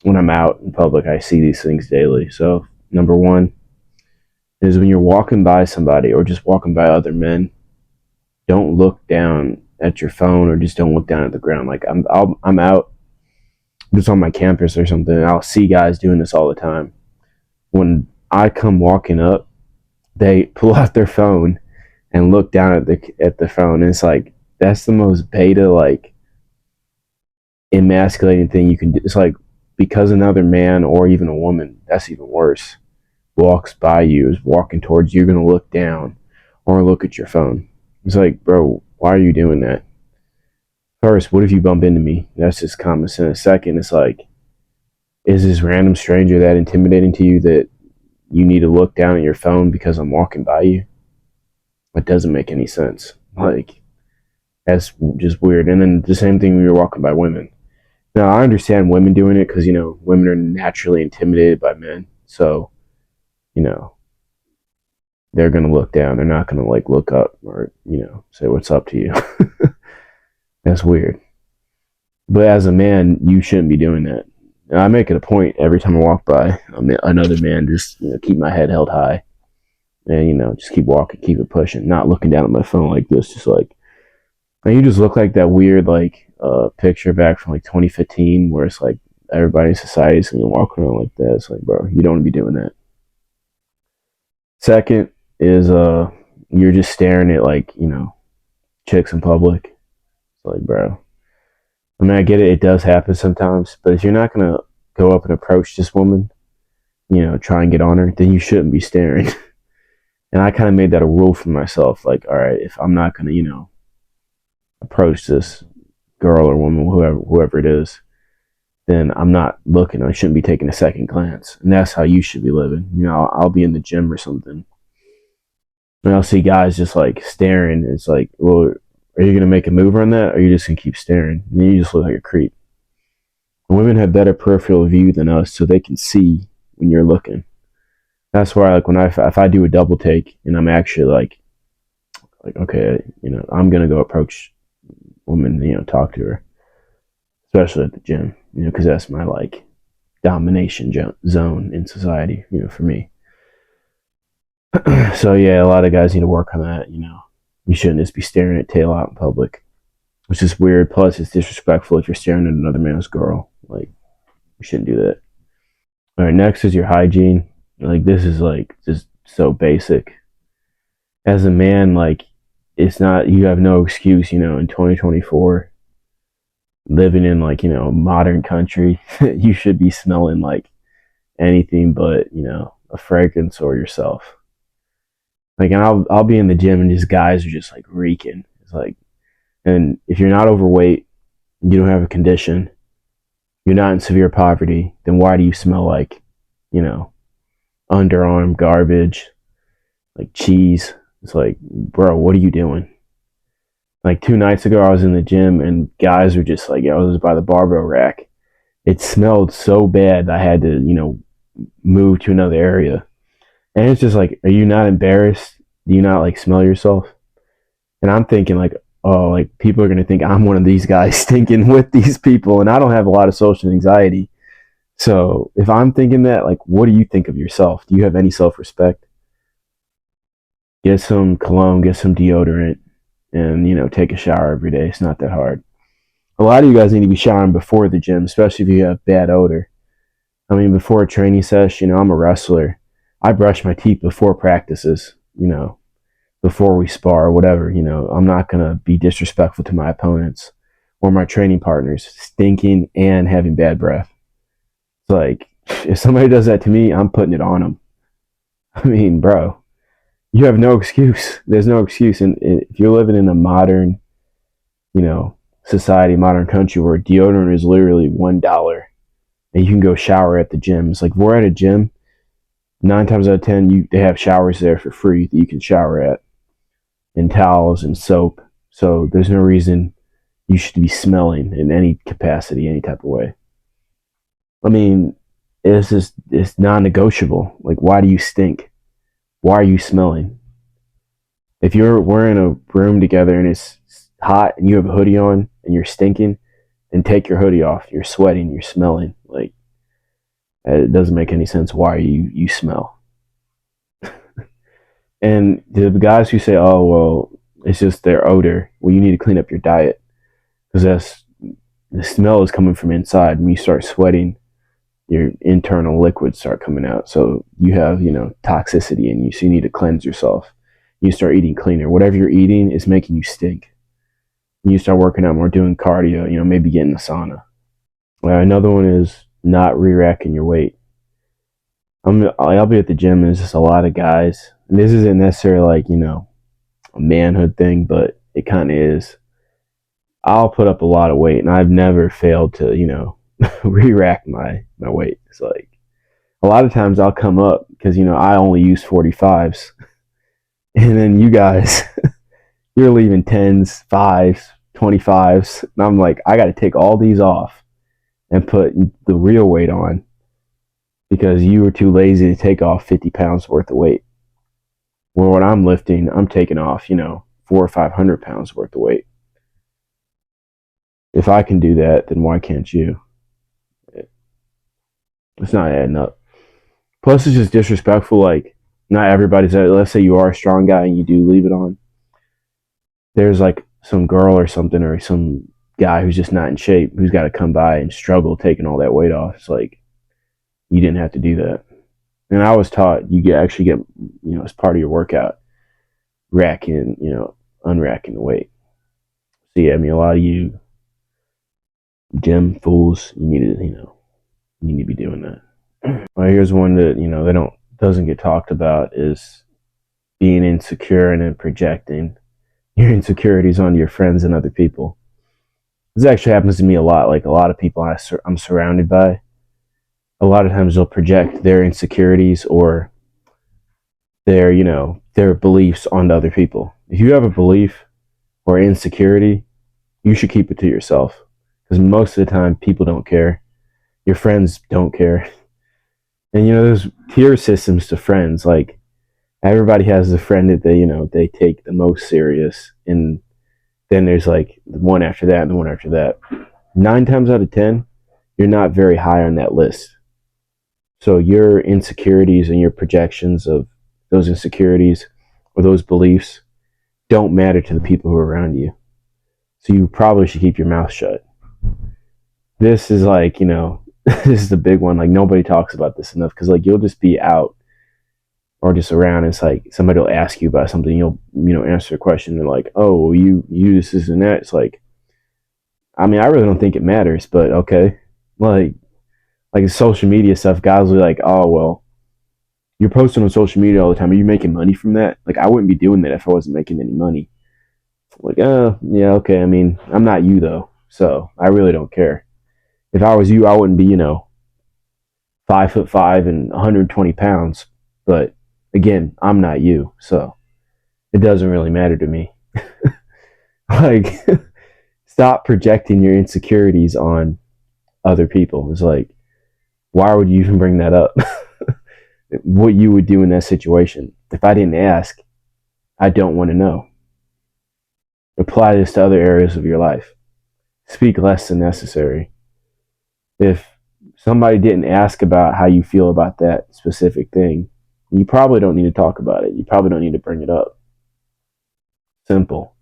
when I'm out in public, I see these things daily. So number one is when you're walking by somebody or just walking by other men, don't look down at your phone or just don't look down at the ground. Like I'm out just on my campus or something, and I'll see guys doing this all the time. When I come walking up, they pull out their phone and look down at the phone, and it's like that's the most beta, like, emasculating thing you can do. It's like because another man or even a woman, that's even worse, walks by you, is walking towards you, you're gonna look down or look at your phone. It's like, bro, why are you doing that? First, what if you bump into me? That's just common sense. Second, it's like, is this random stranger that intimidating to you that you need to look down at your phone because I'm walking by you? That doesn't make any sense. Like, that's just weird. And then the same thing when you're walking by women. Now, I understand women doing it because, women are naturally intimidated by men. So, you know, they're going to look down. They're not going to, like, look up or, say what's up to you. That's weird. But as a man, you shouldn't be doing that. And I make it a point every time I walk by another man, just keep my head held high, and just keep walking, keep it pushing, not looking down at my phone like this, just like, and you just look like that weird like picture back from like 2015 where it's like everybody in society is gonna walk around like that. It's like, bro, you don't want to be doing that. Second is you're just staring at like chicks in public. It's like, bro, I mean, I get it, it does happen sometimes, but if you're not gonna go up and approach this woman, try and get on her, then you shouldn't be staring. And I kind of made that a rule for myself. Like, all right, if I'm not gonna, approach this girl or woman, whoever it is, then I'm not looking. I shouldn't be taking a second glance. And that's how you should be living. I'll be in the gym or something, and I'll see guys just like staring. It's like, well, are you gonna make a move on that, or are you just gonna keep staring? And then you just look like a creep. Women have better peripheral view than us, so they can see when you're looking. That's why, like, when if I do a double take and I'm actually like okay, I'm gonna go approach woman, talk to her, especially at the gym, because that's my like domination zone in society, for me. So yeah, a lot of guys need to work on that. You shouldn't just be staring at tail out in public, which is weird. Plus, it's disrespectful if you're staring at another man's girl. Like, you shouldn't do that. All right, next is your hygiene. Like, this is like just so basic. As a man, like, it's not, you have no excuse, in 2024, living in like, modern country, you should be smelling like anything but, a fragrance or yourself. Like, and I'll be in the gym and just guys are just like reeking. It's like, and if you're not overweight, you don't have a condition, you're not in severe poverty, then why do you smell like, you know, underarm garbage, like cheese? It's like, bro, what are you doing? Like 2 nights ago, I was in the gym and guys were just like, I was by the barbell rack. It smelled so bad that I had to, move to another area. And it's just like, are you not embarrassed? Do you not like smell yourself? And I'm thinking like, oh, like people are gonna think I'm one of these guys stinking with these people, and I don't have a lot of social anxiety. So if I'm thinking that, like, what do you think of yourself? Do you have any self-respect? Get some cologne, get some deodorant, and take a shower every day. It's not that hard. A lot of you guys need to be showering before the gym, especially if you have bad odor. I mean, before a training session, I'm a wrestler. I brush my teeth before practices, before we spar or whatever. I'm not going to be disrespectful to my opponents or my training partners, stinking and having bad breath. It's like, if somebody does that to me, I'm putting it on them. I mean, bro, you have no excuse. There's no excuse. And if you're living in a modern, society, modern country where deodorant is literally $1 and you can go shower at the gym. It's like, we're at a gym, 9 times out of 10, they have showers there for free that you can shower at, and towels and soap. So there's no reason you should be smelling in any capacity, any type of way. I mean, it's non-negotiable. Like, why do you stink? Why are you smelling? If we're in a room together and it's hot and you have a hoodie on and you're stinking, then take your hoodie off. You're sweating. You're smelling. Like, It doesn't make any sense why you smell. And the guys who say, "Oh well, it's just their odor," well, you need to clean up your diet because that's the smell is coming from inside. When you start sweating, your internal liquids start coming out. So you have, toxicity in you. So you need to cleanse yourself. You start eating cleaner. Whatever you're eating is making you stink. You start working out more, doing cardio, maybe getting a sauna. Another one is not re-racking your weight. I'll be at the gym and there's just a lot of guys. And this isn't necessarily like, a manhood thing, but it kind of is. I'll put up a lot of weight and I've never failed to, re-rack my weight. It's like, a lot of times I'll come up because I only use 45s, and then you guys you're leaving 10s, 5s, 25s, and I'm like, I got to take all these off and put the real weight on because you were too lazy to take off 50 pounds worth of weight. Well, when I'm lifting, I'm taking off 400 or 500 pounds worth of weight. If I can do that, then why can't you? It's not adding up. Plus, it's just disrespectful. Like, not everybody's. Let's say you are a strong guy and you do leave it on. There's like some girl or something or some guy who's just not in shape who's got to come by and struggle taking all that weight off. It's like you didn't have to do that. And I was taught you actually get as part of your workout, racking, unracking the weight. So yeah, I mean a lot of you gym fools, you need to you need to be doing that. Well, here's one that they don't doesn't get talked about is being insecure and then projecting your insecurities onto your friends and other people. This actually happens to me a lot. Like a lot of people I'm surrounded by, a lot of times they'll project their insecurities or their beliefs onto other people. If you have a belief or insecurity, you should keep it to yourself because most of the time people don't care. Your friends don't care. And there's tier systems to friends. Like everybody has a friend that they take the most serious, and then there's like one after that and the one after that. 9 times out of 10, you're not very high on that list. So your insecurities and your projections of those insecurities or those beliefs don't matter to the people who are around you. So you probably should keep your mouth shut. This is like, this is the big one. Like nobody talks about this enough because like you'll just be out or just around. And it's like somebody will ask you about something. You'll, answer a question. They're like, oh, well, you this and that. It's like, I mean, I really don't think it matters, but okay. Like social media stuff, guys will be like, oh, well, you're posting on social media all the time. Are you making money from that? Like, I wouldn't be doing that if I wasn't making any money. Like, yeah, okay. I mean, I'm not you though, so I really don't care. If I was you, I wouldn't be, 5'5" and 120 pounds. But again, I'm not you, so it doesn't really matter to me. Like, stop projecting your insecurities on other people. It's like, why would you even bring that up? What you would do in that situation. If I didn't ask, I don't want to know. Apply this to other areas of your life. Speak less than necessary. If somebody didn't ask about how you feel about that specific thing, you probably don't need to talk about it. You probably don't need to bring it up. Simple.